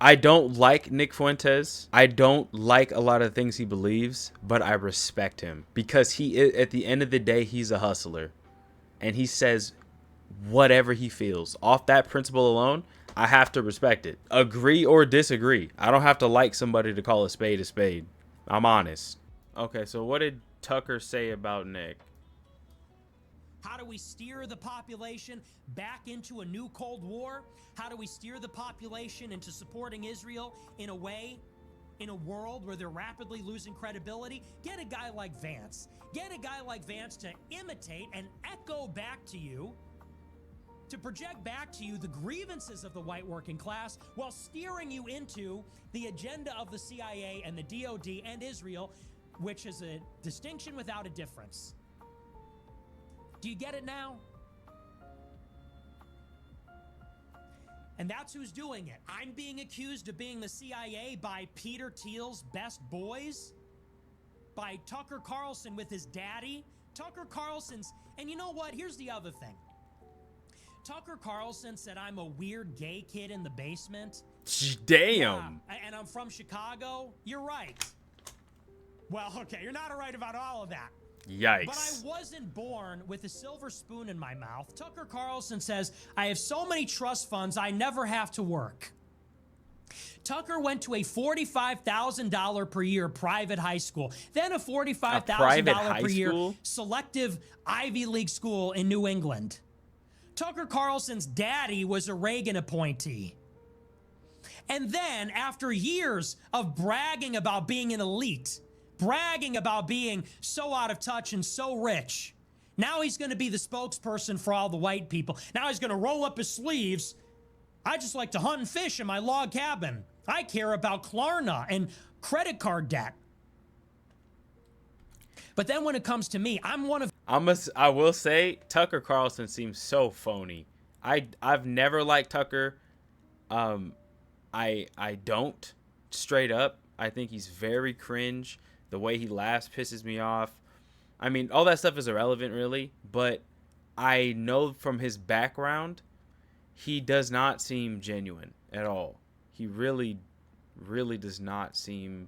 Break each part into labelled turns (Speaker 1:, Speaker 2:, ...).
Speaker 1: I don't like Nick Fuentes. I don't like a lot of things he believes, but I respect him because at the end of the day, he's a hustler and he says whatever he feels. Off that principle alone, I have to respect it. Agree or disagree. I don't have to like somebody to call a spade a spade. I'm honest. Okay, so what did Tucker say about Nick?
Speaker 2: How do we steer the population back into a new Cold War? How do we steer the population into supporting Israel in a way, in a world where they're rapidly losing credibility? Get a guy like Vance. Get a guy like Vance to imitate and echo back to you, to project back to you the grievances of the white working class while steering you into the agenda of the CIA and the DOD and Israel, which is a distinction without a difference. Do you get it now? And that's who's doing it. I'm being accused of being the CIA by Peter Thiel's best boys, by Tucker Carlson with his daddy. Tucker Carlson's, and you know what? Here's the other thing. Tucker Carlson said I'm a weird gay kid in the basement.
Speaker 1: Damn.
Speaker 2: Yeah, and I'm from Chicago. You're right. Well, okay, you're not right about all of that.
Speaker 1: Yikes.
Speaker 2: But I wasn't born with a silver spoon in my mouth. Tucker Carlson says, I have so many trust funds, I never have to work. Tucker went to a $45,000 per year private high school, then a $45,000 per year selective Ivy League school in New England. Tucker Carlson's daddy was a Reagan appointee. And then, after years of bragging about being an elite, bragging about being so out of touch and so rich, now he's going to be the spokesperson for all the white people. Now he's going to roll up his sleeves. I just like to hunt and fish in my log cabin. I care about Klarna and credit card debt. But then when it comes to me, I'm one of...
Speaker 1: I will say, Tucker Carlson seems so phony. I've never liked Tucker. I don't, straight up. I think he's very cringe. The way he laughs pisses me off. I mean, all that stuff is irrelevant, really. But I know from his background, he does not seem genuine at all. He really, really does not seem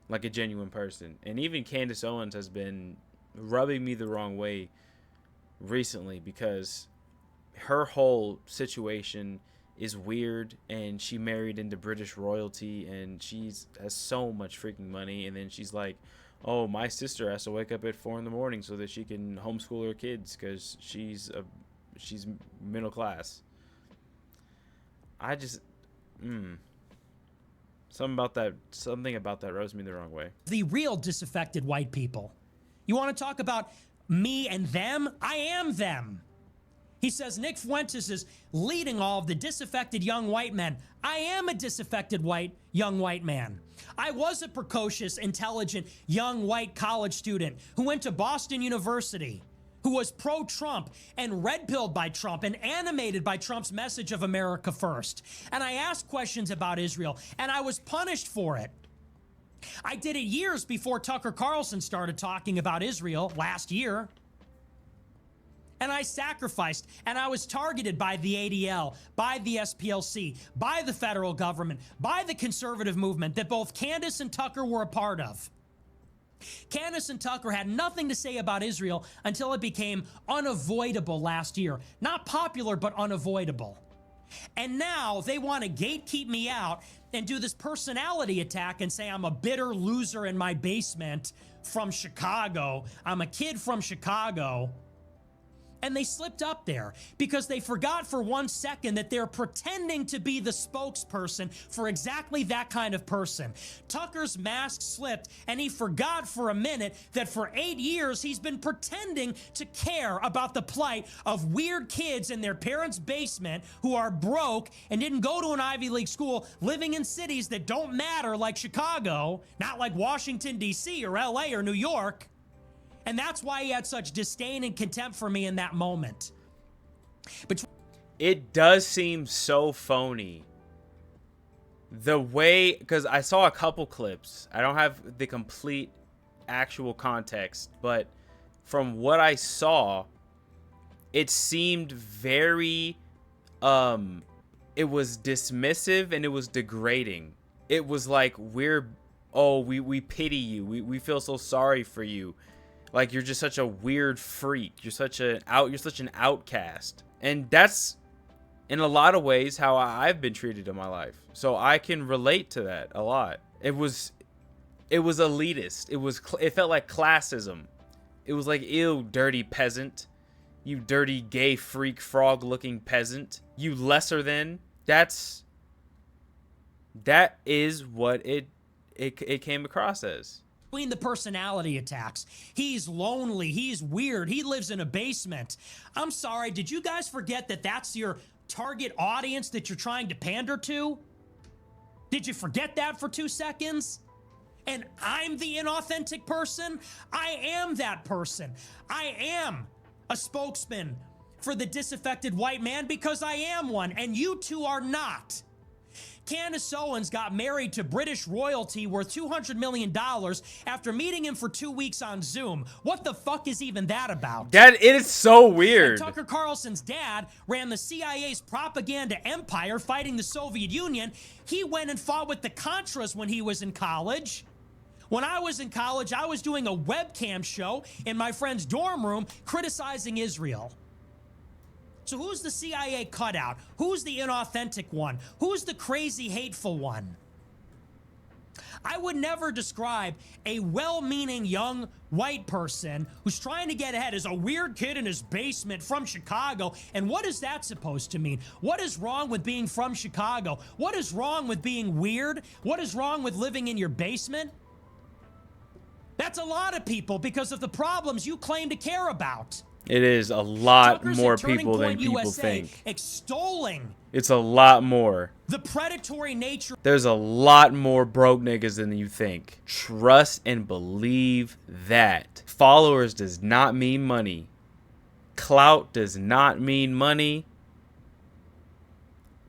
Speaker 1: like a genuine person. And even Candace Owens has been rubbing me the wrong way recently because her whole situation is weird, and she married into British royalty, and has so much freaking money, and then she's like, oh, my sister has to wake up at 4 a.m. so that she can homeschool her kids because she's middle class. I just something about that rubs me the wrong way.
Speaker 2: The real disaffected white people. You want to talk about me and them? I am them. He says Nick Fuentes is leading all of the disaffected young white men. I am a disaffected young white man. I was a precocious, intelligent, young white college student who went to Boston University, who was pro-Trump and red-pilled by Trump and animated by Trump's message of America first. And I asked questions about Israel, and I was punished for it. I did it years before Tucker Carlson started talking about Israel last year. And I sacrificed, and I was targeted by the ADL, by the SPLC, by the federal government, by the conservative movement that both Candace and Tucker were a part of. Candace and Tucker had nothing to say about Israel until it became unavoidable last year. Not popular, but unavoidable. And now they want to gatekeep me out and do this personality attack and say I'm a bitter loser in my basement from Chicago. I'm a kid from Chicago. And they slipped up there because they forgot for 1 second that they're pretending to be the spokesperson for exactly that kind of person. Tucker's mask slipped, and he forgot for a minute that for 8 years he's been pretending to care about the plight of weird kids in their parents' basement who are broke and didn't go to an Ivy League school, living in cities that don't matter like Chicago, not like Washington, D.C. or L.A. or New York. And that's why he had such disdain and contempt for me in that moment. But
Speaker 1: it does seem so phony. The way, because I saw a couple clips. I don't have the complete actual context, but from what I saw, it seemed very it was dismissive and it was degrading. It was like, we pity you. We feel so sorry for you. Like, you're just such a weird freak. You're such an outcast. And that's in a lot of ways how I've been treated in my life. So I can relate to that a lot. It was elitist. It felt like classism. It was like, ew, dirty peasant. You dirty gay freak frog looking peasant. You lesser than. That is what it came across as.
Speaker 2: Between the personality attacks, he's lonely, he's weird, he lives in a basement. I'm sorry, did you guys forget that that's your target audience that you're trying to pander to? Did you forget that for 2 seconds? And I'm the inauthentic person? I am that person. I am a spokesman for the disaffected white man because I am one, and you two are not. Candace Owens got married to British royalty worth $200 million after meeting him for 2 weeks on Zoom. What the fuck is even that about?
Speaker 1: It is so weird.
Speaker 2: And Tucker Carlson's dad ran the CIA's propaganda empire fighting the Soviet Union. He went and fought with the Contras when he was in college. When I was in college, I was doing a webcam show in my friend's dorm room criticizing Israel. So who's the CIA cutout? Who's the inauthentic one? Who's the crazy, hateful one? I would never describe a well-meaning young white person who's trying to get ahead as a weird kid in his basement from Chicago. And what is that supposed to mean? What is wrong with being from Chicago? What is wrong with being weird? What is wrong with living in your basement? That's a lot of people because of the problems you claim to care about.
Speaker 1: It is a lot
Speaker 2: Tucker's
Speaker 1: more
Speaker 2: at Turning
Speaker 1: people than
Speaker 2: Point
Speaker 1: people
Speaker 2: USA,
Speaker 1: think.
Speaker 2: extolling
Speaker 1: It's a lot more.
Speaker 2: the predatory nature.
Speaker 1: There's a lot more broke niggas than you think. Trust and believe that. Followers does not mean money. Clout does not mean money.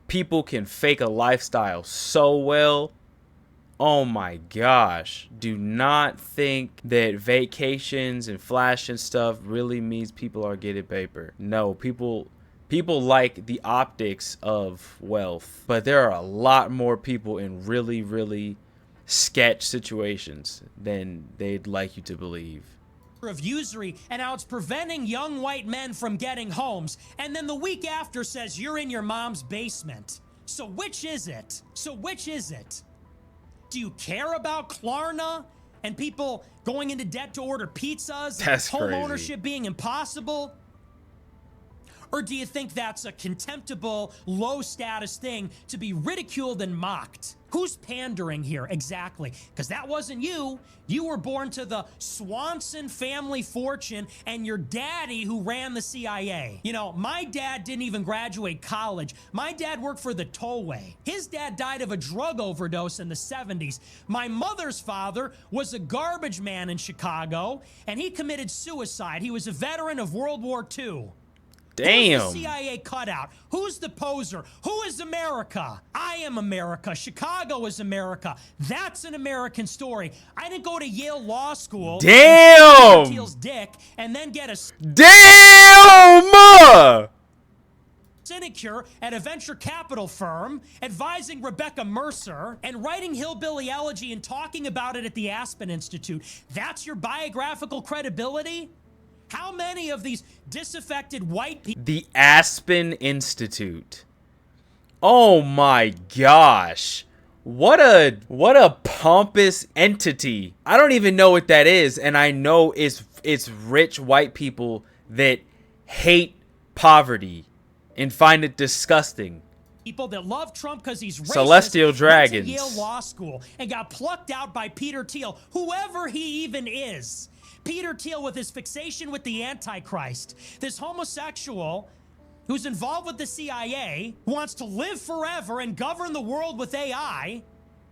Speaker 1: People can fake a lifestyle so well. Oh my gosh. Do not think that vacations and flash and stuff really means people are getting paper. No, people like the optics of wealth. But there are a lot more people in really, really sketch situations than they'd like you to believe.
Speaker 2: Of usury and how it's preventing young white men from getting homes. And then the week after says you're in your mom's basement. So which is it? Do you care about Klarna and people going into debt to order pizzas?
Speaker 1: That's
Speaker 2: and home
Speaker 1: crazy.
Speaker 2: ownership being impossible? Or do you think that's a contemptible, low-status thing to be ridiculed and mocked? Who's pandering here exactly? Because that wasn't you. You were born to the Swanson family fortune and your daddy who ran the CIA. You know, my dad didn't even graduate college. My dad worked for the tollway. His dad died of a drug overdose in the 70s. My mother's father was a garbage man in Chicago, and he committed suicide. He was a veteran of World War II.
Speaker 1: Damn.
Speaker 2: Who's the CIA cutout? Who's the poser? Who is America? I am America. Chicago is America. That's an American story. I didn't go to Yale Law School.
Speaker 1: Damn.
Speaker 2: Teal's dick and then get a
Speaker 1: Damn.
Speaker 2: sinecure at a venture capital firm, advising Rebecca Mercer, and writing hillbilly elegy and talking about it at the Aspen Institute. That's your biographical credibility? How many of these disaffected white people?
Speaker 1: The Aspen Institute. Oh my gosh. What a pompous entity. I don't even know what that is, and I know it's rich white people that hate poverty and find it disgusting.
Speaker 2: People that love Trump because he's racist.
Speaker 1: Celestial Dragons.
Speaker 2: Went to Yale Law School and got plucked out by Peter Thiel, whoever he even is. Peter Thiel, with his fixation with the Antichrist, this homosexual who's involved with the CIA, who wants to live forever and govern the world with AI.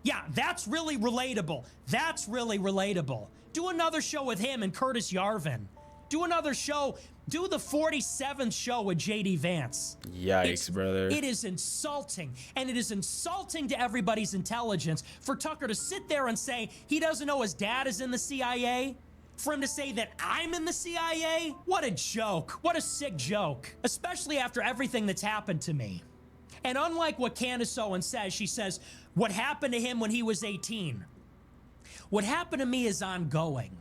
Speaker 2: Yeah, that's really relatable. That's really relatable. Do another show with him and Curtis Yarvin. Do another show. Do the 47th show with J.D. Vance.
Speaker 1: Yikes, brother.
Speaker 2: It is insulting, and it is insulting to everybody's intelligence for Tucker to sit there and say he doesn't know his dad is in the CIA. For him to say that I'm in the CIA? What a joke. What a sick joke. Especially after everything that's happened to me. And unlike what Candace Owens says, she says, what happened to him when he was 18? What happened to me is ongoing.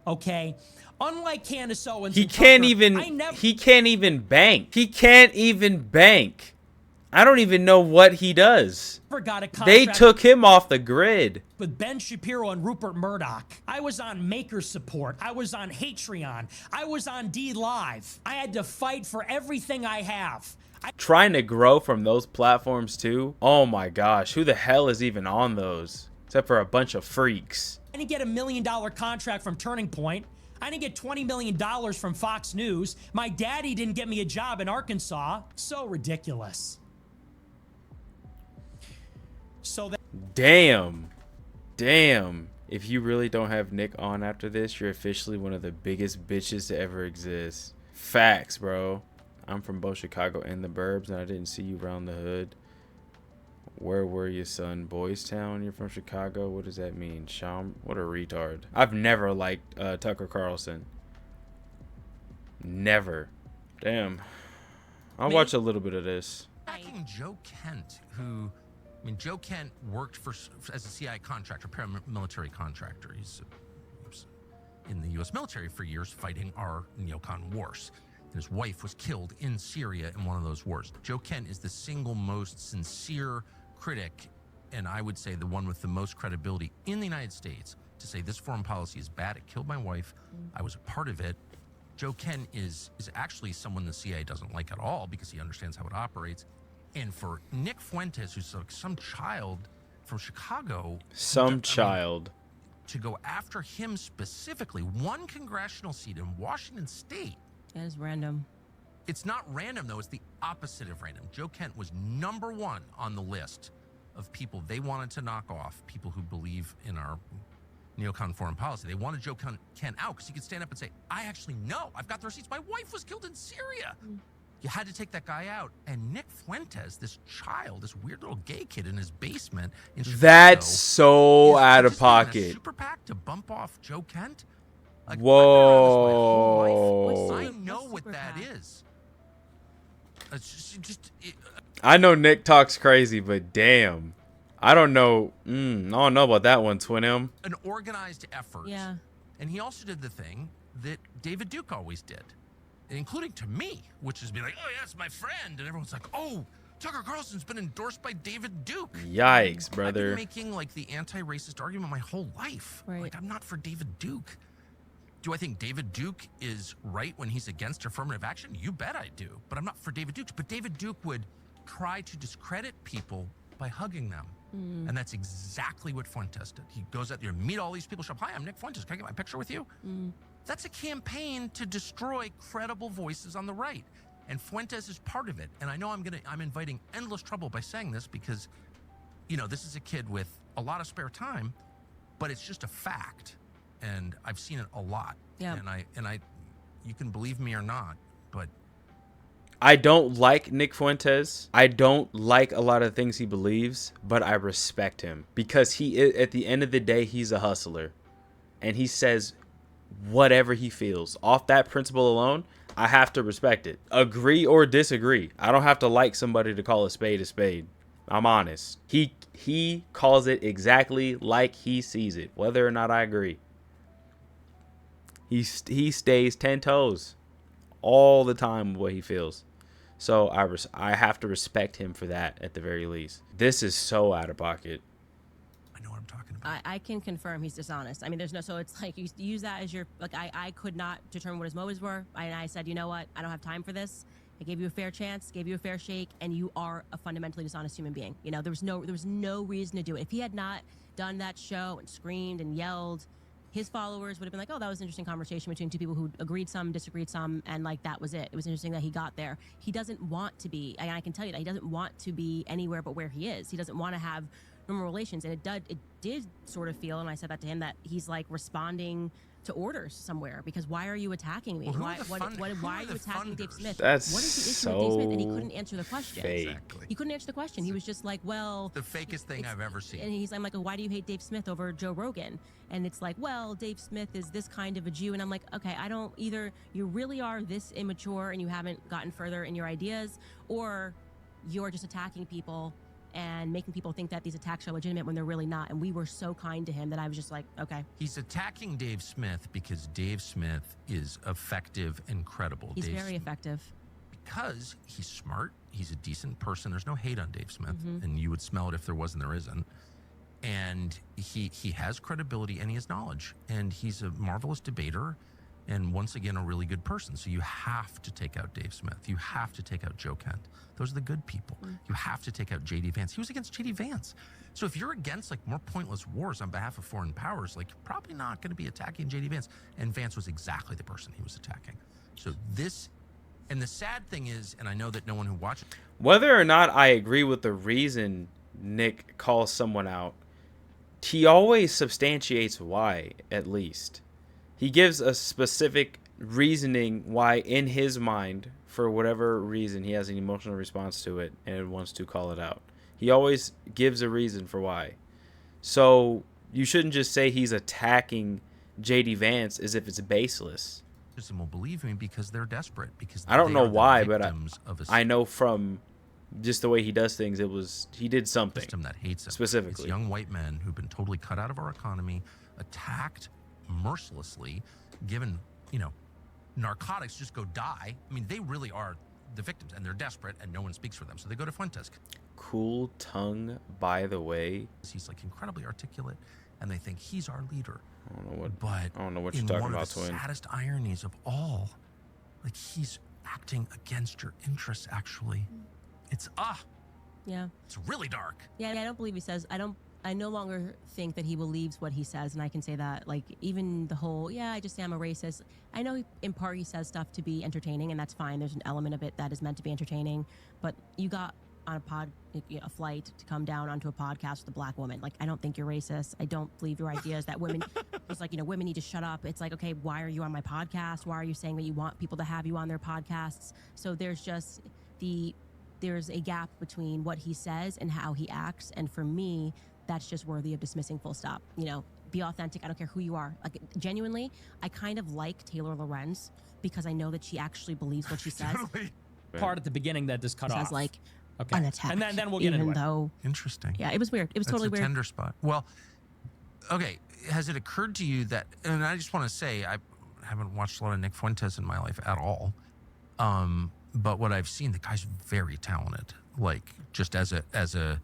Speaker 2: Okay? Unlike Candace Owens,
Speaker 1: he can't even bank. He can't even bank. I don't even know what he does.
Speaker 2: Got a
Speaker 1: they took him off the grid.
Speaker 2: With Ben Shapiro and Rupert Murdoch. I was on Maker Support. I was on Patreon. I was on D Live. I had to fight for everything I have.
Speaker 1: Trying to grow from those platforms too? Oh my gosh, who the hell is even on those? Except for a bunch of freaks.
Speaker 2: I didn't get $1 million contract from Turning Point. I didn't get $20 million from Fox News. My daddy didn't get me a job in Arkansas. So ridiculous. So that
Speaker 1: damn. If you really don't have Nick on after this, you're officially one of the biggest bitches to ever exist. Facts, bro. I'm from both Chicago and the burbs, and I didn't see you around the hood. Where were you, son? Boys Town? You're from Chicago? What does that mean? Sham? What a retard. I've never liked Tucker Carlson. Never. Damn. I'll watch a little bit of this.
Speaker 3: Joe Kent, who... I mean, Joe Kent worked as a CIA contractor, paramilitary contractor. He's in the U.S. military for years fighting our neocon wars. And his wife was killed in Syria in one of those wars. Joe Kent is the single most sincere critic, and I would say the one with the most credibility in the United States to say this foreign policy is bad. It killed my wife. I was a part of it. Joe Kent is actually someone the CIA doesn't like at all because he understands how it operates. And for Nick Fuentes, who's like some child from Chicago,
Speaker 1: to
Speaker 3: go after him specifically, one congressional seat in Washington State.
Speaker 4: That is random.
Speaker 3: It's not random, though. It's the opposite of random. Joe Kent was #1 on the list of people they wanted to knock off, people who believe in our neocon foreign policy. They wanted Joe Kent out because he could stand up and say, I actually know. I've got the receipts. My wife was killed in Syria. You had to take that guy out. And Nick Fuentes, this child, this weird little gay kid in his basement in Chicago,
Speaker 1: that's so out of pocket.
Speaker 3: Super PAC to bump off Joe Kent? Like,
Speaker 1: whoa.
Speaker 3: I know what that is.
Speaker 1: I know Nick talks crazy, but damn. I don't know. I don't know about that one, Twin M.
Speaker 3: An organized effort.
Speaker 4: Yeah.
Speaker 3: And he also did the thing that David Duke always did, including to me, which is be like, oh, yeah, it's my friend. And everyone's like, oh, Tucker Carlson's been endorsed by David Duke.
Speaker 1: Yikes, brother.
Speaker 3: I've been making like the anti-racist argument my whole life.
Speaker 4: Right.
Speaker 3: Like, I'm not for David Duke. Do I think David Duke is right when he's against affirmative action? You bet I do. But I'm not for David Duke. But David Duke would try to discredit people by hugging them. And that's exactly what Fuentes did. He goes out there and meet all these people. Hi, I'm Nick Fuentes. Can I get my picture with you? That's a campaign to destroy credible voices on the right. And Fuentes is part of it. And I know I'm inviting endless trouble by saying this because, you know, this is a kid with a lot of spare time, but it's just a fact. And I've seen it a lot.
Speaker 4: Yeah.
Speaker 3: And I you can believe me or not, but
Speaker 1: I don't like Nick Fuentes. I don't like a lot of things he believes, but I respect him because at the end of the day, he's a hustler and he says whatever he feels. Off that principle alone, I have to respect it. Agree or disagree. I don't have to like somebody to call a spade a spade. I'm honest. He calls it exactly like he sees it, whether or not I agree. He stays 10 toes all the time with what he feels. So I have to respect him for that at the very least. This is so out of pocket.
Speaker 3: I know what I'm talking about.
Speaker 4: I can confirm he's dishonest. I mean, so it's like you use that as your, like, I could not determine what his motives were. I said, you know what? I don't have time for this. I gave you a fair chance, gave you a fair shake, and you are a fundamentally dishonest human being. You know, there was no reason to do it. If he had not done that show and screamed and yelled, his followers would have been like, oh, that was an interesting conversation between two people who agreed some, disagreed some, and like that was it. It was interesting that he got there. He doesn't want to be, and I can tell you that he doesn't want to be anywhere but where he is. He doesn't want to have normal relations, and it did sort of feel, and I said that to him, that he's like responding to orders somewhere, because why are you attacking me?
Speaker 3: Well,
Speaker 4: why are you attacking Dave Smith?
Speaker 1: That's
Speaker 4: what is the issue
Speaker 1: so
Speaker 4: with Dave Smith? And he couldn't answer the question.
Speaker 1: fake.
Speaker 3: Exactly.
Speaker 4: He couldn't answer the question. He was just like, well,
Speaker 3: The fakest thing I've ever seen.
Speaker 4: and I'm like, why do you hate Dave Smith over Joe Rogan? And it's like, well, Dave Smith is this kind of a Jew. And I'm like, okay, I don't either. You really are this immature and you haven't gotten further in your ideas, or you're just attacking people and making people think that these attacks are legitimate when they're really not. And we were so kind to him that I was just like, okay.
Speaker 3: He's attacking Dave Smith because Dave Smith is effective and credible.
Speaker 4: He's very effective.
Speaker 3: Because he's smart, he's a decent person. There's no hate on Dave Smith, and you would smell it if there was and there isn't. And he has credibility and he has knowledge, and he's a marvelous debater, and once again, a really good person. So you have to take out Dave Smith. You have to take out Joe Kent. Those are the good people. You have to take out J.D. Vance. He was against J.D. Vance. So if you're against like more pointless wars on behalf of foreign powers, like you're probably not going to be attacking J.D. Vance. And Vance was exactly the person he was attacking. So this, and the sad thing is, and I know that no one who watches,
Speaker 1: whether or not I agree with the reason Nick calls someone out, he always substantiates why, at least. He gives a specific reasoning why, in his mind, for whatever reason, he has an emotional response to it and wants to call it out. He always gives a reason for why. So you shouldn't just say he's attacking J.D. Vance as if it's baseless.
Speaker 3: will believe me because they're desperate. Because
Speaker 1: I don't know why, but
Speaker 3: I
Speaker 1: I know from just the way he does things, he did something.
Speaker 3: System that hates him.
Speaker 1: Specifically.
Speaker 3: It's young white men who've been totally cut out of our economy, attacked mercilessly, given, narcotics, just go die. I mean, they really are the victims, and they're desperate, and no one speaks for them. So they go to Fuentes.
Speaker 1: Cool tongue, by the way.
Speaker 3: He's like incredibly articulate, and they think he's our leader.
Speaker 1: I don't know what.
Speaker 3: But
Speaker 1: I don't know what you're talking about,
Speaker 3: Twin. The saddest ironies of all, like he's acting against your interests. Actually, it's
Speaker 4: yeah,
Speaker 3: it's really dark.
Speaker 4: Yeah, I don't believe he says. I no longer think that he believes what he says, and I can say that. Like even the whole, I just say I'm a racist. I know in part he says stuff to be entertaining, and that's fine. There's an element of it that is meant to be entertaining, but you got on a flight to come down onto a podcast with a black woman. Like, I don't think you're racist. I don't believe your ideas that women, it's like, women need to shut up. It's like, okay, why are you on my podcast? Why are you saying that you want people to have you on their podcasts? So there's just there's a gap between what he says and how he acts. And for me, that's just worthy of dismissing, full stop. Be authentic. I don't care who you are. Like, genuinely, I kind of like Taylor Lorenz because I know that she actually believes what she says.
Speaker 2: Part at the beginning that just cut off.
Speaker 4: Says like,
Speaker 2: okay.
Speaker 4: an attack.
Speaker 2: And then we'll get into it.
Speaker 4: Though,
Speaker 3: interesting.
Speaker 4: Yeah, it was weird. It was totally
Speaker 3: That's a
Speaker 4: weird.
Speaker 3: tender spot. Well, okay. Has it occurred to you that? And I just want to say, I haven't watched a lot of Nick Fuentes in my life at all. But what I've seen, the guy's very talented. Like, just as a.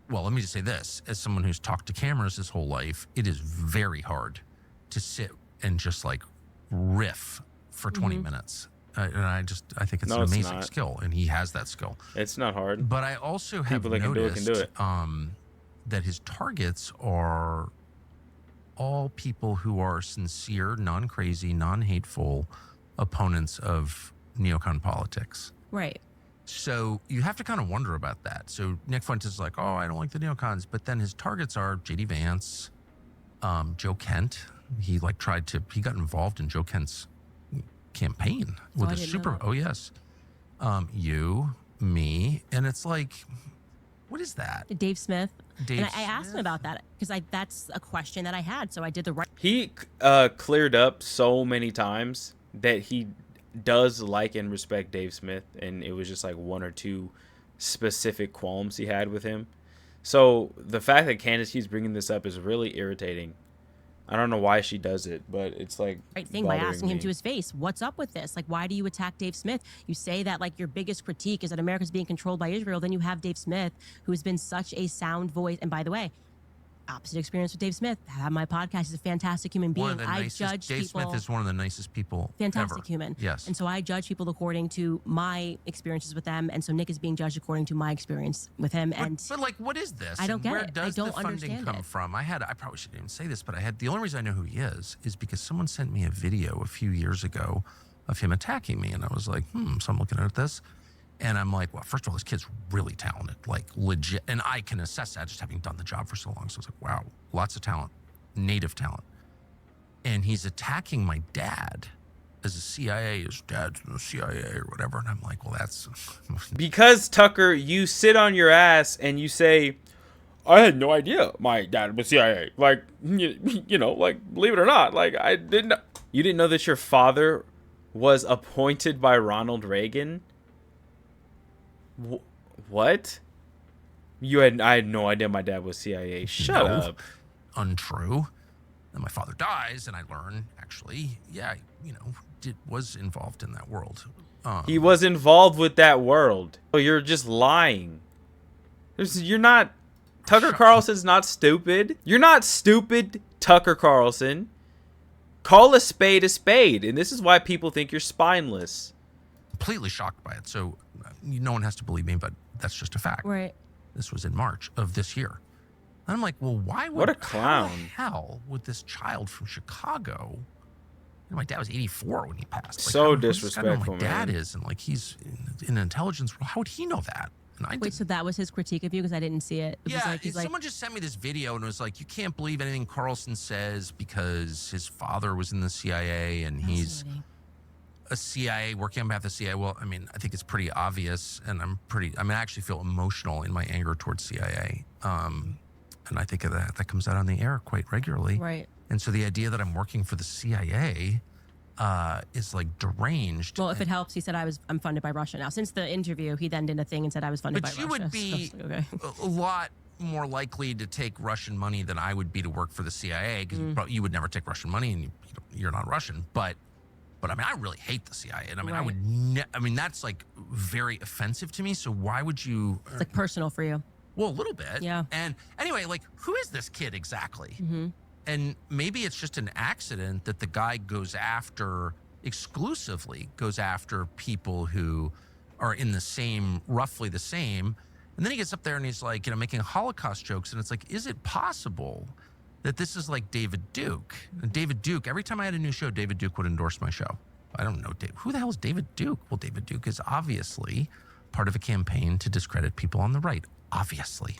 Speaker 3: Well, let me just say this: as someone who's talked to cameras his whole life, it is very hard to sit and just like riff for 20 minutes. And I think it's an amazing skill, and he has that skill.
Speaker 1: It's not hard.
Speaker 3: But I also have noticed that his targets are all people who are sincere, non-crazy, non-hateful opponents of neocon politics.
Speaker 4: Right.
Speaker 3: So you have to kind of wonder about that. So Nick Fuentes is like, I don't like the neocons. But then his targets are J.D. Vance, Joe Kent. He got involved in Joe Kent's campaign with a super. Oh yes, you, me, and it's like, what is that?
Speaker 4: Dave Smith. And I asked him about that because that's a question that I had. So I did the right.
Speaker 1: He cleared up so many times that he does like and respect Dave Smith, and it was just like one or two specific qualms he had with him. So the fact that Candace keeps bringing this up is really irritating. I don't know why she does it, but it's like
Speaker 4: right thing by asking him to his face, what's up with this? Like, why do you attack Dave Smith? You say that like your biggest critique is that America's being controlled by Israel. Then you have Dave Smith, who has been such a sound voice. And by the way, opposite experience with Dave Smith. I have my podcast. He's a fantastic human being. I judge
Speaker 3: Dave
Speaker 4: people.
Speaker 3: Smith is one of the nicest people
Speaker 4: Fantastic
Speaker 3: ever.
Speaker 4: Human.
Speaker 3: Yes.
Speaker 4: And so I judge people according to my experiences with them. And so Nick is being judged according to my experience with him.
Speaker 3: But like, what is this?
Speaker 4: I don't get
Speaker 3: Where
Speaker 4: it.
Speaker 3: does
Speaker 4: I don't
Speaker 3: the funding
Speaker 4: understand
Speaker 3: come
Speaker 4: it.
Speaker 3: from? I probably shouldn't even say this, but the only reason I know who he is because someone sent me a video a few years ago of him attacking me. And I was like, so I'm looking at this. And I'm like, well, first of all, this kid's really talented, like legit. And I can assess that just having done the job for so long. So I was like, wow, lots of talent, native talent. And he's attacking my dad as a CIA, his dad's in the CIA or whatever. And I'm like, well, that's...
Speaker 1: Because, Tucker, you sit on your ass and you say, I had no idea my dad was CIA. Like, like, believe it or not, like, I didn't know. You didn't know that your father was appointed by Ronald Reagan? What? I had no idea my dad was CIA. Shut
Speaker 3: No.
Speaker 1: up.
Speaker 3: Untrue. Then my father dies, and I learn, actually, yeah, was involved in that world.
Speaker 1: He was involved with that world. Oh, you're just lying. You're not... Tucker Carlson's not stupid. You're not stupid, Tucker Carlson. Call a spade, and this is why people think you're spineless.
Speaker 3: Completely shocked by it. So no one has to believe me, but that's just a fact.
Speaker 4: Right.
Speaker 3: This was in March of this year. And I'm like, well, why would...
Speaker 1: What a clown.
Speaker 3: How the hell would this child from Chicago... My dad was 84 when he passed.
Speaker 1: So disrespectful,
Speaker 3: my dad
Speaker 1: man.
Speaker 3: is, and he's in intelligence. How would he know that? And I
Speaker 4: Wait, so that was his critique of you? Because I didn't see it. It was
Speaker 3: Yeah,
Speaker 4: he's
Speaker 3: someone just sent me this video and was like, you can't believe anything Carlson says because his father was in the CIA and he's a CIA, working on behalf of the CIA. Well, I mean, I think it's pretty obvious, and I actually feel emotional in my anger towards CIA. And I think that comes out on the air quite regularly.
Speaker 4: Right.
Speaker 3: And so the idea that I'm working for the CIA is deranged.
Speaker 4: Well, if it helps, he said I'm funded by Russia now. Since the interview, he then did a thing and said I was funded by Russia.
Speaker 3: But you would be
Speaker 4: okay.
Speaker 3: a lot more likely to take Russian money than I would be to work for the CIA, because you would never take Russian money, and you're not Russian. But I mean, I really hate the CIA, and I mean,
Speaker 4: Right.
Speaker 3: I mean, that's very offensive to me. So why would you?
Speaker 4: It's personal for you.
Speaker 3: Well, a little bit.
Speaker 4: Yeah.
Speaker 3: And anyway, who is this kid exactly?
Speaker 4: Mm-hmm.
Speaker 3: And maybe it's just an accident that the guy exclusively goes after people who are in roughly the same. And then he gets up there and he's making Holocaust jokes. And it's is it possible that this is like David Duke? And David Duke, every time I had a new show, David Duke would endorse my show. I don't know, who the hell is David Duke? Well, David Duke is obviously part of a campaign to discredit people on the right, obviously.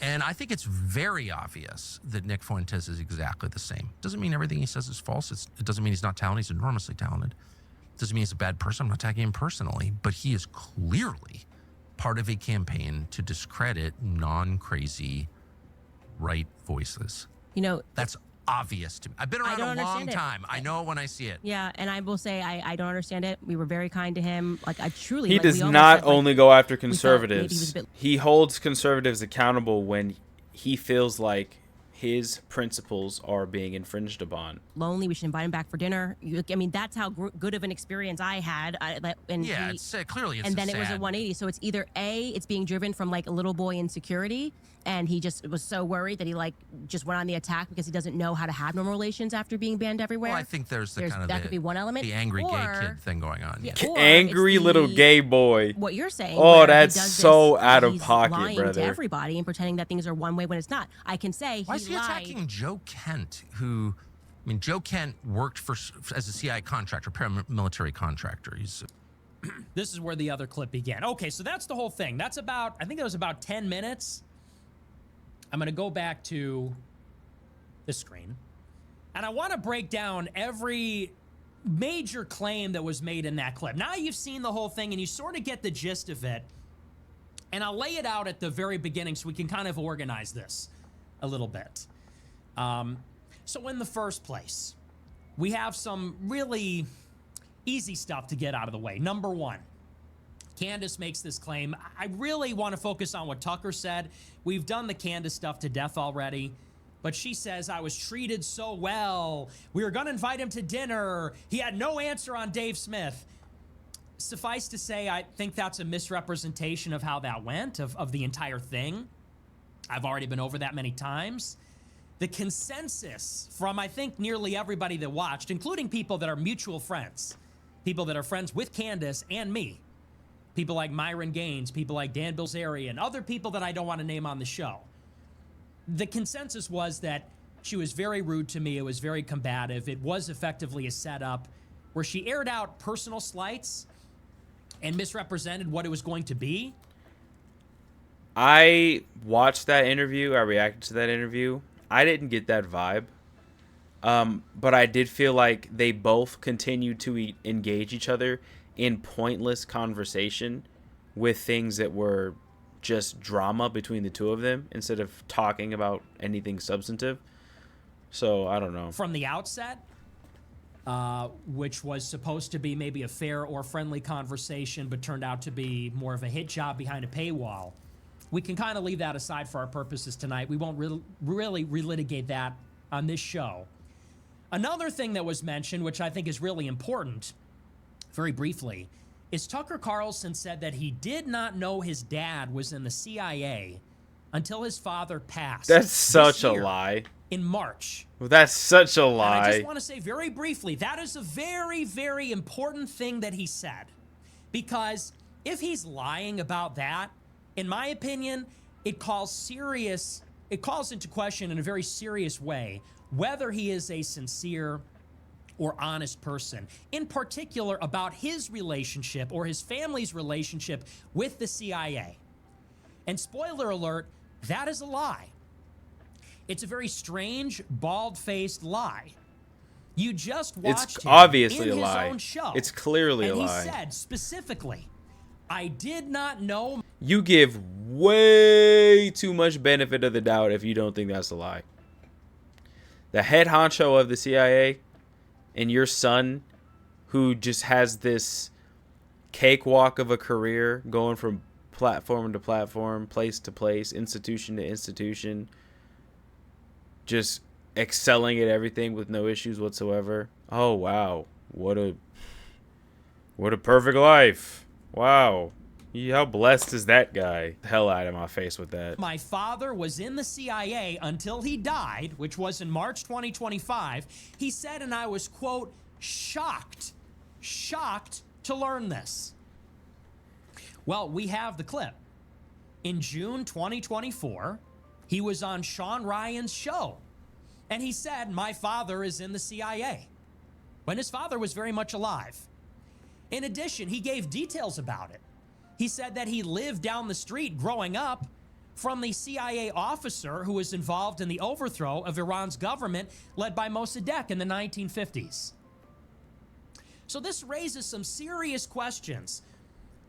Speaker 3: And I think it's very obvious that Nick Fuentes is exactly the same. Doesn't mean everything he says is false. It doesn't mean he's not talented. He's enormously talented. Doesn't mean he's a bad person. I'm not attacking him personally. But he is clearly part of a campaign to discredit non-crazy right voices. That's obvious to me. I've been around a long time. I know it when I see it.
Speaker 4: Yeah, and I will say I don't understand it. We were very kind to him. I truly.
Speaker 1: He does not only go after conservatives.
Speaker 4: He,
Speaker 1: he holds conservatives accountable when he feels like his principles are being infringed upon.
Speaker 4: Lonely. We should invite him back for dinner. I mean, that's how good of an experience I had.
Speaker 3: It's clearly.
Speaker 4: And then it was a 180. So it's either A, it's being driven from a little boy insecurity, and he just was so worried that he just went on the attack because he doesn't know how to have normal relations after being banned everywhere.
Speaker 3: Well, I think there's that
Speaker 4: could be one element.
Speaker 3: The angry gay kid thing going on.
Speaker 4: Yeah.
Speaker 1: Angry little gay boy.
Speaker 4: What you're saying.
Speaker 1: Oh, that's so out of pocket,
Speaker 4: lying
Speaker 1: brother.
Speaker 4: to everybody and pretending that things are one way when it's not. I can say
Speaker 3: Why is he
Speaker 4: lied.
Speaker 3: attacking Joe Kent, who... I mean, Joe Kent worked as a CIA contractor, paramilitary contractor.
Speaker 2: This is where the other clip began. Okay, so that's the whole thing. I think that was about 10 minutes. I'm going to go back to the screen. And I want to break down every major claim that was made in that clip. Now you've seen the whole thing and you sort of get the gist of it. And I'll lay it out at the very beginning so we can kind of organize this a little bit. So in the first place, we have some really easy stuff to get out of the way. Number one, Candace makes this claim. I really want to focus on what Tucker said. We've done the Candace stuff to death already. But she says, I was treated so well. We were going to invite him to dinner. He had no answer on Dave Smith. Suffice to say, I think that's a misrepresentation of how that went, of the entire thing. I've already been over that many times. The consensus from, I think, nearly everybody that watched, including people that are mutual friends, people that are friends with Candace and me, people like Myron Gaines, people like Dan Bilzerian, other people that I don't want to name on the show. The consensus was that she was very rude to me. It was very combative. It was effectively a setup where she aired out personal slights and misrepresented what it was going to be.
Speaker 1: I watched that interview. I reacted to that interview. I didn't get that vibe. But I did feel like they both continued to engage each other in pointless conversation with things that were just drama between the two of them instead of talking about anything substantive. So I don't know.
Speaker 2: From the outset, which was supposed to be maybe a fair or friendly conversation, but turned out to be more of a hit job behind a paywall. We can kind of leave that aside for our purposes tonight. We won't really relitigate that on this show. Another thing that was mentioned, which I think is really important, very briefly, is Tucker Carlson said that he did not know his dad was in the CIA until his father passed.
Speaker 1: That's such a lie.
Speaker 2: In March.
Speaker 1: Well, that's such a lie.
Speaker 2: And I just want to say very briefly, that is a very, very important thing that he said. Because if he's lying about that, in my opinion, it calls into question in a very serious way whether he is a sincere or honest person, in particular about his relationship or his family's relationship with the CIA. And spoiler alert, that is a lie. It's a very strange, bald-faced lie. You just watched
Speaker 1: it's
Speaker 2: him
Speaker 1: obviously
Speaker 2: in
Speaker 1: a lie.
Speaker 2: His own show,
Speaker 1: it's clearly a lie.
Speaker 2: And he said specifically, I did not know.
Speaker 1: You give way too much benefit of the doubt if you don't think that's a lie. The head honcho of the CIA and your son, who just has this cakewalk of a career going from platform to platform, place to place, institution to institution, just excelling at everything with no issues whatsoever. Oh wow, what a perfect life. Wow, how blessed is that guy? The hell out of my face with that.
Speaker 2: My father was in the CIA until he died, which was in March 2025. He said, and I was, quote, shocked to learn this. Well, we have the clip. In June 2024, he was on Sean Ryan's show, and he said, my father is in the CIA, when his father was very much alive. In addition, he gave details about it. He said that he lived down the street growing up from the CIA officer who was involved in the overthrow of Iran's government led by Mossadegh in the 1950s. So this raises some serious questions.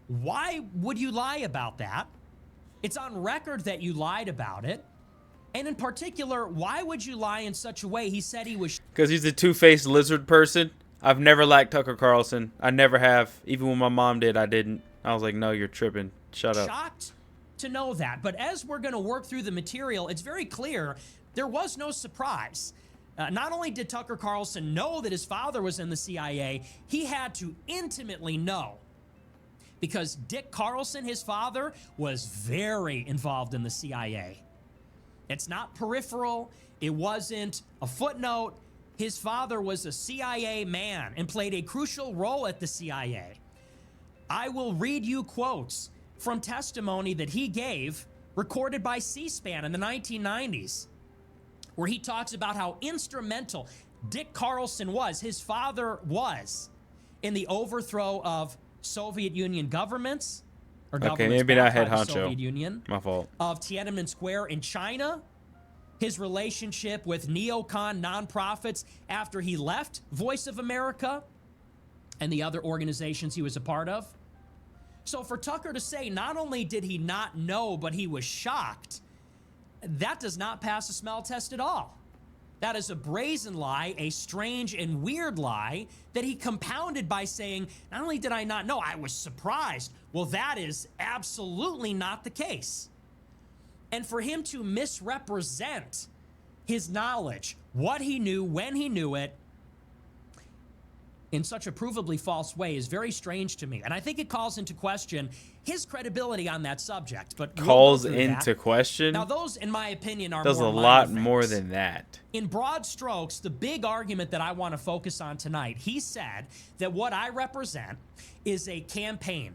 Speaker 2: Why would you lie about that? It's on record that you lied about it. And in particular, why would you lie in such a way? He said he was...
Speaker 1: Because he's a two-faced lizard person. I've never liked Tucker Carlson. I never have. Even when my mom did, I didn't. I was like, no, you're tripping. Shut up.
Speaker 2: Shocked to know that. But as we're going to work through the material, it's very clear there was no surprise. Not only did Tucker Carlson know that his father was in the CIA, he had to intimately know. Because Dick Carlson, his father, was very involved in the CIA. It's not peripheral. It wasn't a footnote. His father was a CIA man and played a crucial role at the CIA. I will read you quotes from testimony that he gave, recorded by C-SPAN in the 1990s, where he talks about how instrumental Dick Carlson was, his father was, in the overthrow of Soviet Union governments, or
Speaker 1: okay, maybe not head honcho.
Speaker 2: Soviet Union,
Speaker 1: my fault.
Speaker 2: Of Tiananmen Square in China, his relationship with neocon nonprofits after he left Voice of America and the other organizations he was a part of. So for Tucker to say not only did he not know, but he was shocked, that does not pass a smell test at all. That is a brazen lie, a strange and weird lie that he compounded by saying, not only did I not know, I was surprised. Well, that is absolutely not the case. And for him to misrepresent his knowledge, what he knew, when he knew it, in such a provably false way is very strange to me. And I think it calls into question his credibility on that subject. But
Speaker 1: calls into question?
Speaker 2: Now, those, in my opinion, are
Speaker 1: does
Speaker 2: more
Speaker 1: a lot
Speaker 2: minor
Speaker 1: more
Speaker 2: things.
Speaker 1: than that.
Speaker 2: In broad strokes, the big argument that I want to focus on tonight, he said that what I represent is a campaign.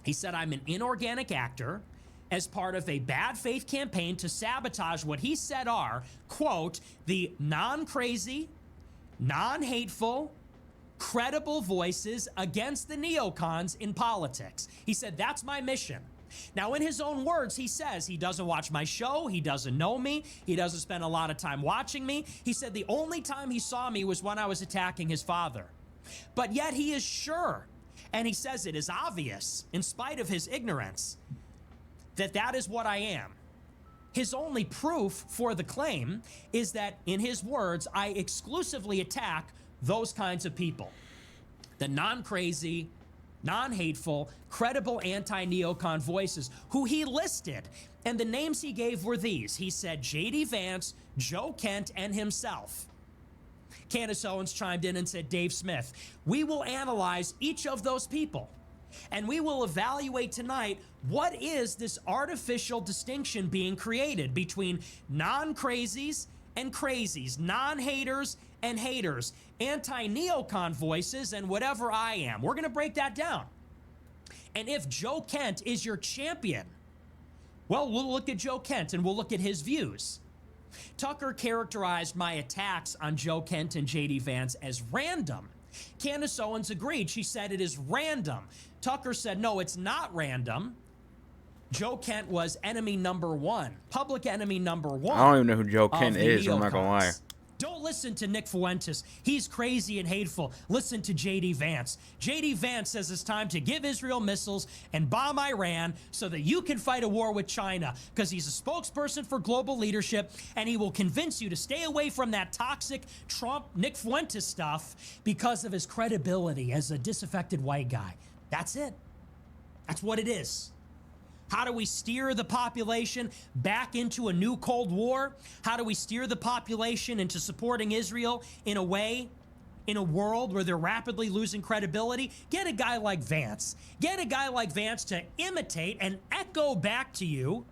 Speaker 2: He said I'm an inorganic actor as part of a bad faith campaign to sabotage what he said are, quote, the non-crazy, non-hateful, credible voices against the neocons in politics. He said, that's my mission. Now, in his own words, he says he doesn't watch my show. He doesn't know me. He doesn't spend a lot of time watching me. He said the only time he saw me was when I was attacking his father. But yet he is sure, and he says it is obvious, in spite of his ignorance, that that is what I am. His only proof for the claim is that, in his words, I exclusively attack those kinds of people. The non-crazy, non-hateful, credible anti-neocon voices who he listed. And the names he gave were these. He said J.D. Vance, Joe Kent, and himself. Candace Owens chimed in and said Dave Smith. We will analyze each of those people, and we will evaluate tonight what is this artificial distinction being created between non-crazies and crazies, non-haters and haters, anti-neocon voices and whatever I am. We're going to break that down. And if Joe Kent is your champion, well, we'll look at Joe Kent and we'll look at his views. Tucker characterized my attacks on Joe Kent and J.D. Vance as random. Candace Owens agreed. She said it is random. Tucker said, no, it's not random. Joe Kent was enemy number one, public enemy number one.
Speaker 1: I don't even know who Joe Kent is. I'm not going to lie.
Speaker 2: Don't listen to Nick Fuentes. He's crazy and hateful. Listen to J.D. Vance. J.D. Vance says it's time to give Israel missiles and bomb Iran so that you can fight a war with China, because he's a spokesperson for global leadership, and he will convince you to stay away from that toxic Trump, Nick Fuentes stuff because of his credibility as a disaffected white guy. That's it. That's what it is. How do we steer the population back into a new Cold War? How do we steer the population into supporting Israel in a way, in a world where they're rapidly losing credibility? Get a guy like Vance. Get a guy like Vance to imitate and echo back to you,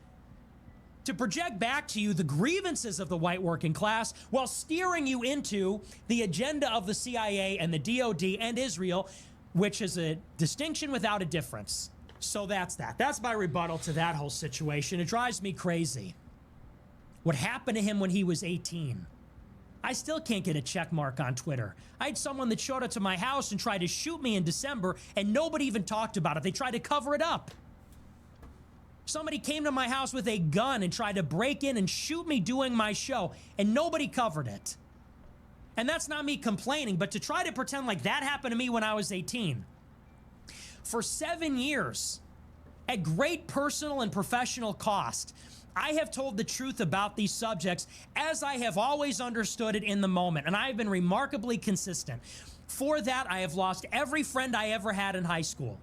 Speaker 2: to project back to you the grievances of the white working class while steering you into the agenda of the CIA and the DOD and Israel, which is a distinction without a difference. So that's that. That's my rebuttal to that whole situation. It drives me crazy. What happened to him when he was 18? I still can't get a check mark on Twitter. I had someone that showed up to my house and tried to shoot me in December, and nobody even talked about it. They tried to cover it up. Somebody came to my house with a gun and tried to break in and shoot me doing my show, and nobody covered it. And that's not me complaining, but to try to pretend like that happened to me when I was 18. For 7 years, at great personal and professional cost, I have told the truth about these subjects as I have always understood it in the moment, and I have been remarkably consistent. For that, I have lost every friend I ever had in high school.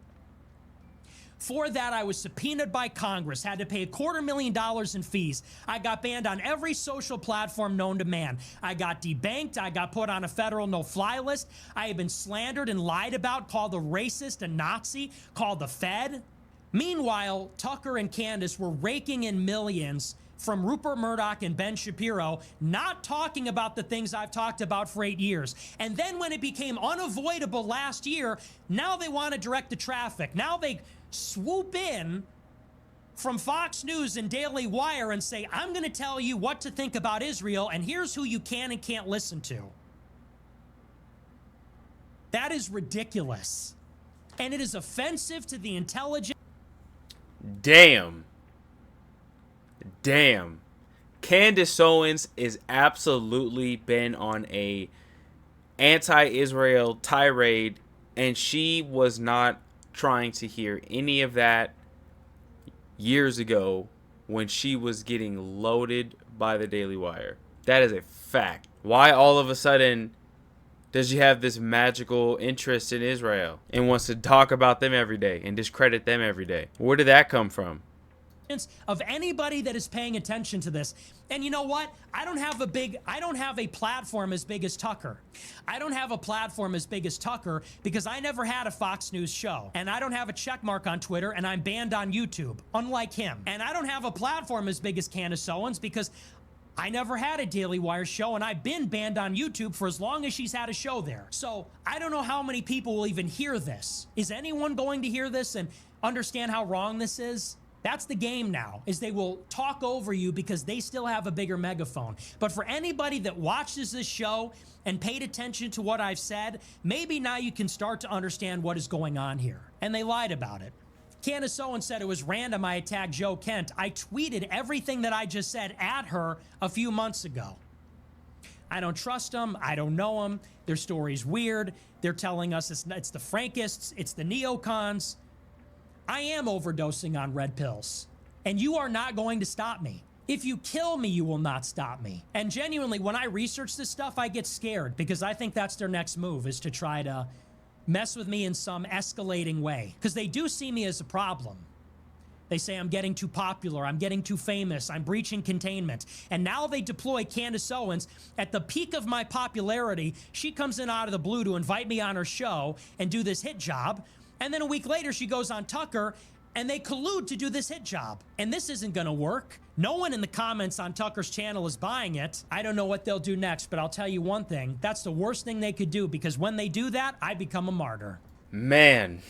Speaker 2: For that, I was subpoenaed by Congress, had to pay $250,000 in fees. I got banned on every social platform known to man. I got debanked. I got put on a federal no-fly list. I have been slandered and lied about, called a racist, a Nazi, called the Fed. Meanwhile, Tucker and Candace were raking in millions from Rupert Murdoch and Ben Shapiro, not talking about the things I've talked about for 8 years. And then when it became unavoidable last year, now they want to direct the traffic. Now they swoop in from Fox News and Daily Wire and say, I'm going to tell you what to think about Israel, and here's who you can and can't listen to. That is ridiculous. And it is offensive to the intelligence.
Speaker 1: Damn. Candace Owens is absolutely been on a anti-Israel tirade, and she was not trying to hear any of that years ago when she was getting loaded by the Daily Wire. That is a fact. Why all of a sudden does she have this magical interest in Israel and wants to talk about them every day and discredit them every day? Where did that come from?
Speaker 2: Of anybody that is paying attention to this. And you know what? I don't have a platform as big as Tucker. I don't have a platform as big as Tucker because I never had a Fox News show. And I don't have a check mark on Twitter, and I'm banned on YouTube, unlike him. And I don't have a platform as big as Candace Owens because I never had a Daily Wire show, and I've been banned on YouTube for as long as she's had a show there. So I don't know how many people will even hear this. Is anyone going to hear this and understand how wrong this is? That's the game now, is they will talk over you because they still have a bigger megaphone. But for anybody that watches this show and paid attention to what I've said, maybe now you can start to understand what is going on here. And they lied about it. Candace Owens said it was random I attacked Joe Kent. I tweeted everything that I just said at her a few months ago. I don't trust them. I don't know them. Their story's weird. They're telling us it's the Frankists. It's the neocons. I am overdosing on red pills, and you are not going to stop me. If you kill me, you will not stop me. And genuinely, when I research this stuff, I get scared because I think that's their next move, is to try to mess with me in some escalating way. Because they do see me as a problem. They say I'm getting too popular, I'm getting too famous, I'm breaching containment. And now they deploy Candace Owens. At the peak of my popularity, she comes in out of the blue to invite me on her show and do this hit job. And then a week later, she goes on Tucker, and they collude to do this hit job. And this isn't gonna work. No one in the comments on Tucker's channel is buying it. I don't know what they'll do next, but I'll tell you one thing. That's the worst thing they could do, because when they do that, I become a martyr.
Speaker 1: Man.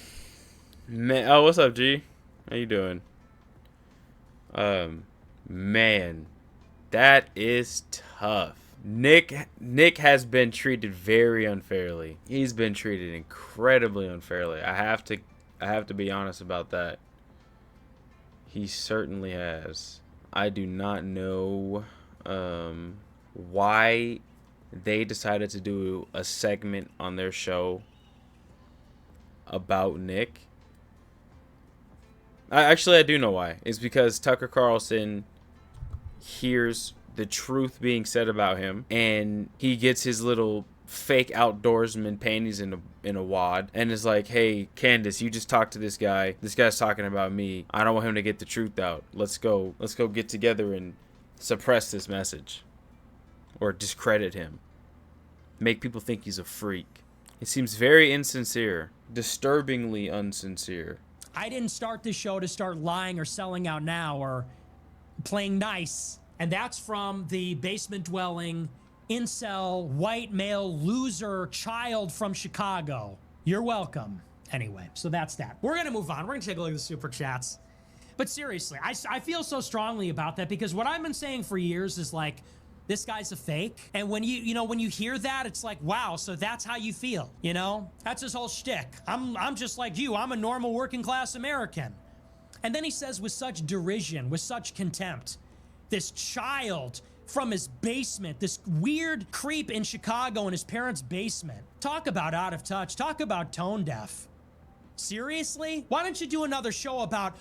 Speaker 1: Oh, what's up, G? How you doing? Man, that is tough. Nick has been treated very unfairly. He's been treated incredibly unfairly. I have to be honest about that. He certainly has. I do not know why they decided to do a segment on their show about Nick. I do know why. It's because Tucker Carlson hears the truth being said about him, and he gets his little fake outdoorsman panties in a wad, and is like, "Hey, Candace, you just talked to this guy. This guy's talking about me. I don't want him to get the truth out. Let's go get together and suppress this message, or discredit him, make people think he's a freak." It seems very insincere, disturbingly unsincere.
Speaker 2: I didn't start this show to start lying or selling out now or playing nice. And that's from the basement-dwelling, incel, white male, loser child from Chicago. You're welcome. Anyway, so that's that. We're going to move on. We're going to take a look at the super chats. But seriously, I feel so strongly about that, because what I've been saying for years is like, this guy's a fake. And when when you hear that, it's like, wow, so that's how you feel, you know? That's his whole shtick. I'm just like you. I'm a normal working class American. And then he says with such derision, with such contempt, this child from his basement, this weird creep in Chicago in his parents' basement. Talk about out of touch. Talk about tone deaf. Seriously? Why don't you do another show about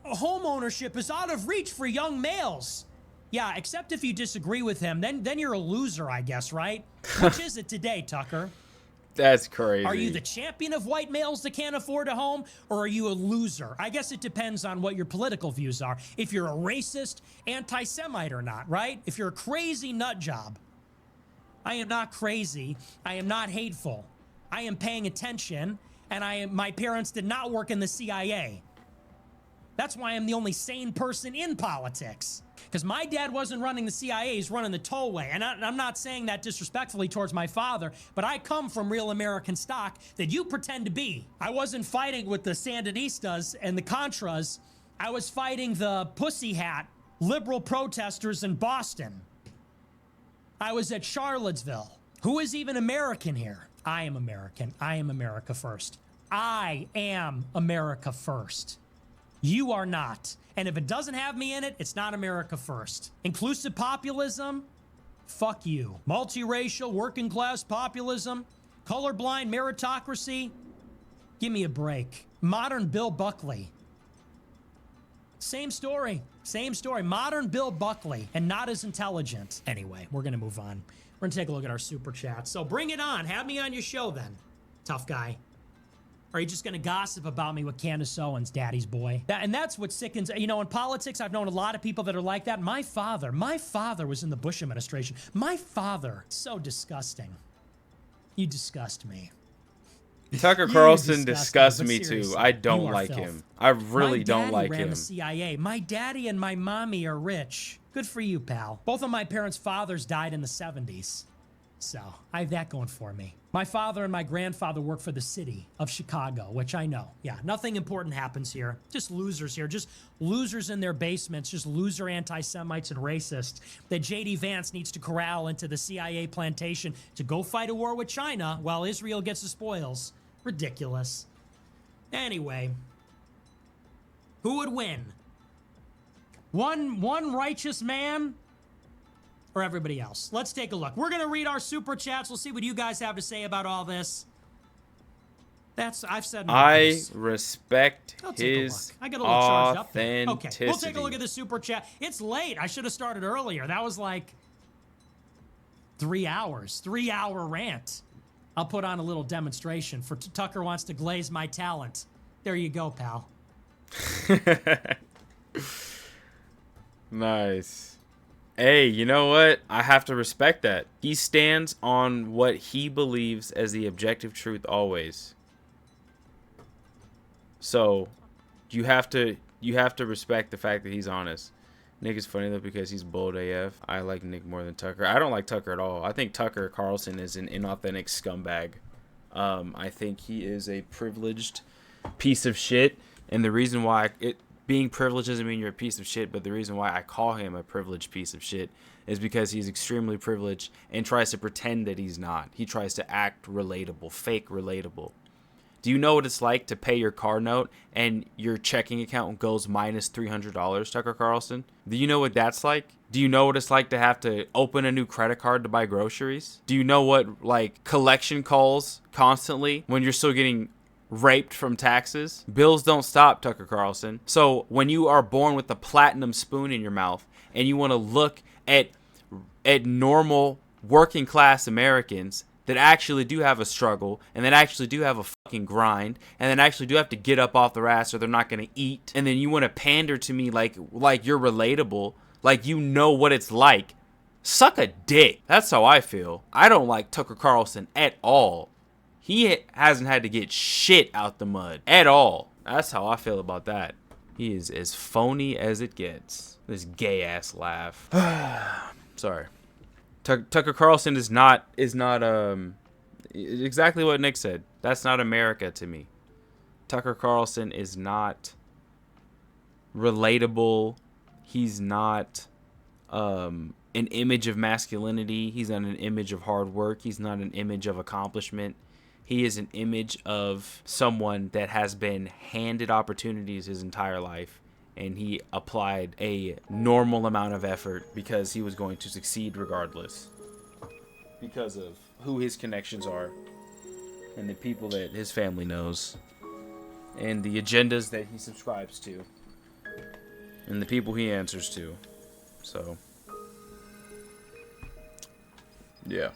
Speaker 2: home ownership is out of reach for young males? Yeah, except if you disagree with him, then you're a loser, I guess, right? Which is it today, Tucker?
Speaker 1: That's crazy.
Speaker 2: Are you the champion of white males that can't afford a home, or are you a loser? I guess it depends on what your political views are. If you're a racist, anti-Semite or not, right? If you're a crazy nut job. I am not crazy. I am not hateful. I am paying attention, and my parents did not work in the CIA. That's why I'm the only sane person in politics. Because my dad wasn't running the CIA, he's running the tollway. And I'm not saying that disrespectfully towards my father, but I come from real American stock that you pretend to be. I wasn't fighting with the Sandinistas and the Contras. I was fighting the pussy hat liberal protesters in Boston. I was at Charlottesville. Who is even American here? I am American. I am America first. I am America first. You are not. And if it doesn't have me in it, it's not America first. Inclusive populism? Fuck you. Multiracial, working class populism? Colorblind meritocracy? Give me a break. Modern Bill Buckley. Same story. Same story. Modern Bill Buckley, and not as intelligent. Anyway, we're going to move on. We're going to take a look at our super chat. So bring it on. Have me on your show then, tough guy. Or are you just going to gossip about me with Candace Owens, daddy's boy? And that's what sickens. You know, in politics, I've known a lot of people that are like that. My father was in the Bush administration. My father, so disgusting. You disgust me.
Speaker 1: Tucker Carlson disgusts me too. I don't like him. I really don't like him.
Speaker 2: My daddy ran the CIA. My daddy and my mommy are rich. Good for you, pal. Both of my parents' fathers died in the 70s. So I have that going for me. My father and my grandfather worked for the city of Chicago, which I know. Yeah, nothing important happens here. Just losers here. Just losers in their basements. Just loser anti-Semites and racists that J.D. Vance needs to corral into the CIA plantation to go fight a war with China while Israel gets the spoils. Ridiculous. Anyway, who would win? One righteous man or everybody else? Let's take a look. We're going to read our super chats. We'll see what you guys have to say about all this. I've said my
Speaker 1: I
Speaker 2: piece.
Speaker 1: respect
Speaker 2: I'll take a
Speaker 1: his
Speaker 2: look. I get a little charged up there. Okay,
Speaker 1: authenticity.
Speaker 2: we'll take a look at the super chat. It's late. I should have started earlier. That was like 3 hours. 3-hour rant. I'll put on a little demonstration for Tucker wants to glaze my talent. There you go, pal.
Speaker 1: Nice. Hey, you know what? I have to respect that. He stands on what he believes as the objective truth always. So, you have to respect the fact that he's honest. Nick is funny though because he's bold AF. I like Nick more than Tucker. I don't like Tucker at all. I think Tucker Carlson is an inauthentic scumbag. I think he is a privileged piece of shit, and the reason why being privileged doesn't mean you're a piece of shit, but the reason why I call him a privileged piece of shit is because he's extremely privileged and tries to pretend that he's not. He tries to act relatable, fake relatable. Do you know what it's like to pay your car note and your checking account goes minus $300, Tucker Carlson? Do you know what that's like? Do you know what it's like to have to open a new credit card to buy groceries? Do you know what, like, collection calls constantly when you're still getting raped from taxes? Bills don't stop, Tucker Carlson. So when you are born with a platinum spoon in your mouth and you want to look at normal working class Americans that actually do have a struggle and that actually do have a fucking grind and then actually do have to get up off their ass or they're not going to eat, and then you want to pander to me like you're relatable, like you know what it's like. Suck a dick. That's how I feel. I don't like Tucker Carlson at all. He hasn't had to get shit out the mud at all. That's how I feel about that. He is as phony as it gets. This gay ass laugh. Sorry. Tucker Carlson is not exactly what Nick said. That's not America to me. Tucker Carlson is not relatable. He's not an image of masculinity. He's not an image of hard work. He's not an image of accomplishment. He is an image of someone that has been handed opportunities his entire life, and he applied a normal amount of effort because he was going to succeed regardless, because of who his connections are and the people that his family knows and the agendas that he subscribes to and the people he answers to. So, yeah.